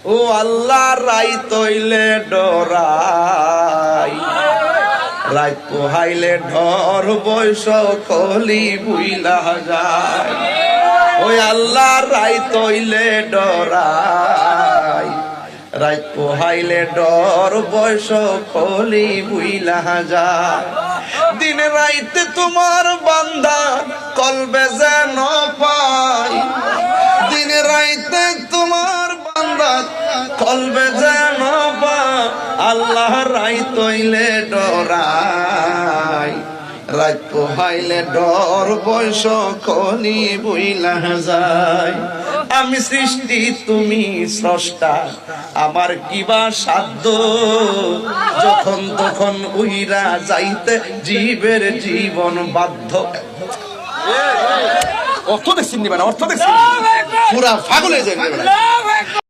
ও আল্লাহ রাইত হইলে ডরাই, রাত পোহাইলে ঢর বয়স কলি বুইলা যায়। ওই আল্লাহ রাইত হইলে ডরাই, রাত পোহাইলে ডর বয়স কলি বুইলা যায়। দিন রাইতে তোমার বান্দা কলবে যেন পাই, দিন রাইতে তোমার বান্দা কলবে যেন পাই। আল্লাহ রাইত হইলে ডরাই, রাত পোহাইলে ডর বয়স কলি বুইলা যায়। আমি সৃষ্টি তুমি স্রষ্টা, আমার কিবা সাধ্য, যখন তখন উইরা যাইতে জীবের জীবন বাধ্য। অর্থ দেখছেন, অর্থ দেখছেন, পুরা পাগল হয়ে যায়।